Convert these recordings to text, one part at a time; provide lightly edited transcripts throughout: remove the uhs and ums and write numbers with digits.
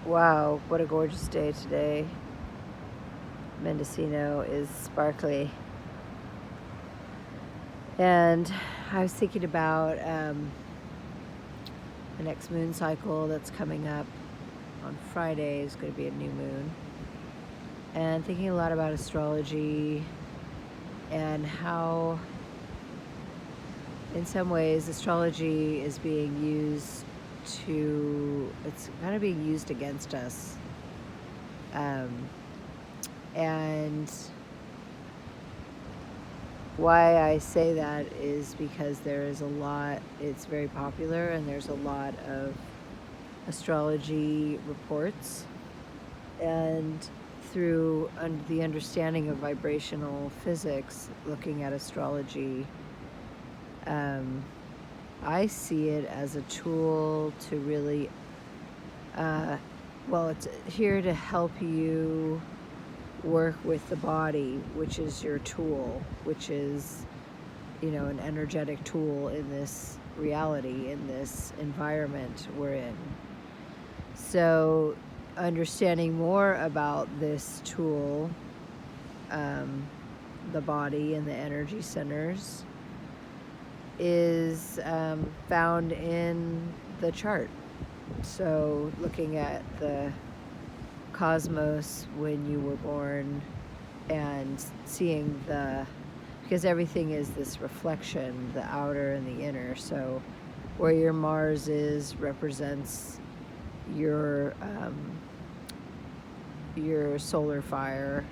Wow, what a gorgeous day today. Mendocino is sparkly. And I was thinking about the next moon cycle that's coming up on Friday is going to be a new moon. And thinking a lot about astrology and how, in some ways, astrology is being used it's kind of being used against us. And why I say that is because it's very popular, and there's a lot of astrology reports. And through the understanding of vibrational physics, looking at astrology, I see it as a tool to really, it's here to help you work with the body, which is your tool, which is, an energetic tool in this reality, in this environment we're in. So understanding more about this tool, the body and the energy centers, is found in the chart. So looking at the cosmos when you were born and seeing because everything is this reflection, the outer and the inner. So where your Mars is represents your solar fire.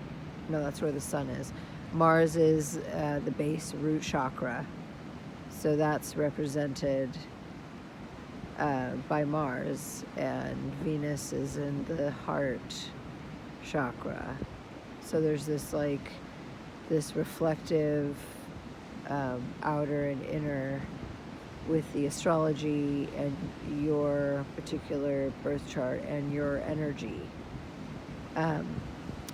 No, that's where the sun is. Mars is the base root chakra. So that's represented by Mars, and Venus is in the heart chakra. So there's this reflective outer and inner with the astrology and your particular birth chart and your energy.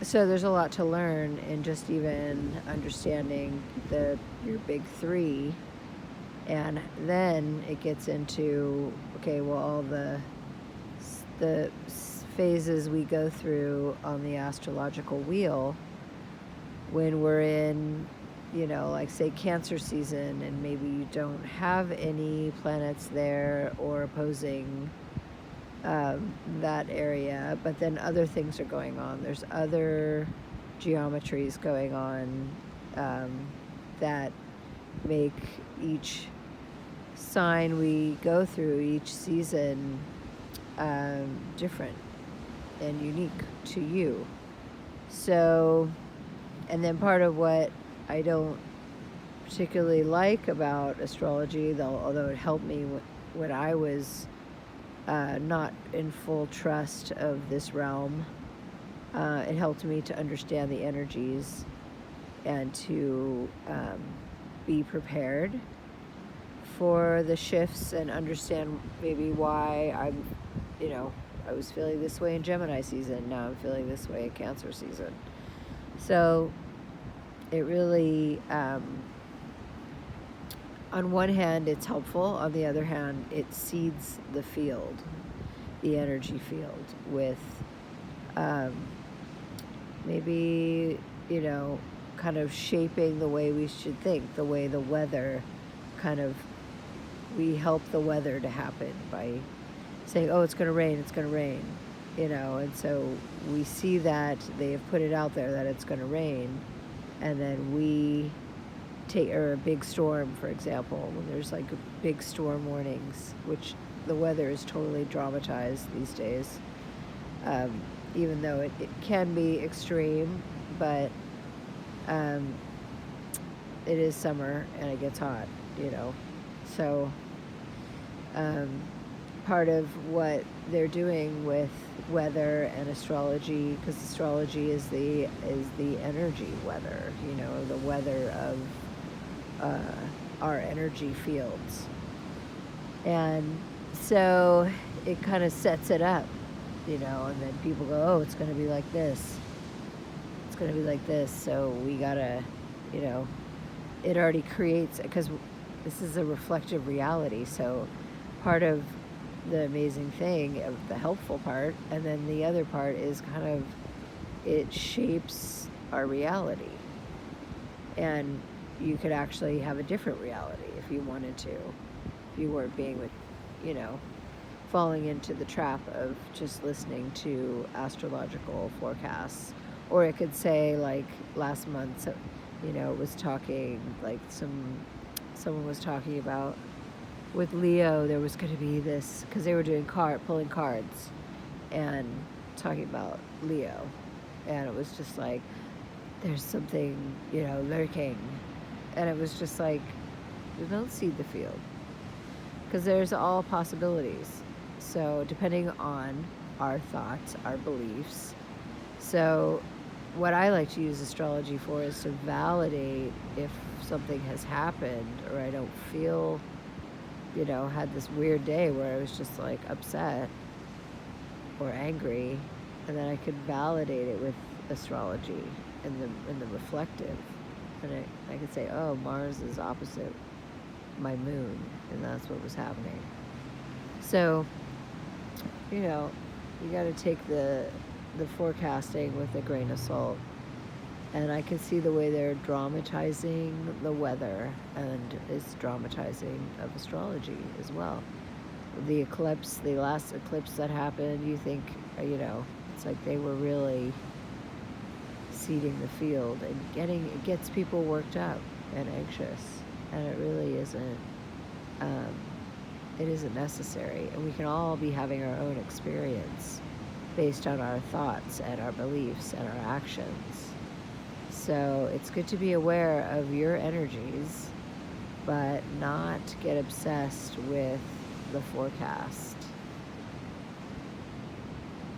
So there's a lot to learn in just even understanding your big three. And then it gets into, all the phases we go through on the astrological wheel when we're in, say Cancer season, and maybe you don't have any planets there or opposing that area, but then other things are going on. There's other geometries going on that make each sign we go through each season different and unique to you. So, and then part of what I don't particularly like about astrology, although it helped me when I was not in full trust of this realm, it helped me to understand the energies and to be prepared for the shifts and understand maybe why I was feeling this way in Gemini season. Now I'm feeling this way in Cancer season. So it really, on one hand, it's helpful. On the other hand, it seeds the field, the energy field, with maybe, kind of shaping the way we should think, the way the weather we help the weather to happen by saying, oh, it's going to rain, and so we see that they have put it out there that it's going to rain, and then we or a big storm, for example, when there's big storm warnings, which the weather is totally dramatized these days, even though it can be extreme, but it is summer and it gets hot, so part of what they're doing with weather and astrology, because astrology is the energy weather, the weather of our energy fields, and so it kind of sets it up, and then people go, oh, it's going to be like this, so we gotta, it already creates, because this is a reflective reality. So part of the amazing thing of the helpful part, and then the other part is kind of it shapes our reality. And you could actually have a different reality if you wanted to, if you weren't being with, you know, falling into the trap of just listening to astrological forecasts. Or it could say, like last month, so, you know, it was talking, like someone was talking about with Leo, there was going to be this, because they were doing pulling cards and talking about Leo. And it was just like, there's something, you know, lurking. And it was just like, don't seed the field. Because there's all possibilities. So depending on our thoughts, our beliefs. So what I like to use astrology for is to validate if something has happened, or I don't feel, you know, had this weird day where I was just like upset or angry, and then I could validate it with astrology in the reflective, and I could say, oh, Mars is opposite my moon, and that's what was happening. So, you know, you got to take the forecasting with a grain of salt. And I can see the way they're dramatizing the weather, and it's dramatizing of astrology as well. The eclipse, the last eclipse that happened, you think, you know, it's like they were really seeding the field, and it gets people worked up and anxious, and it really isn't, it isn't necessary. And we can all be having our own experience based on our thoughts and our beliefs and our actions. So it's good to be aware of your energies, but not get obsessed with the forecast.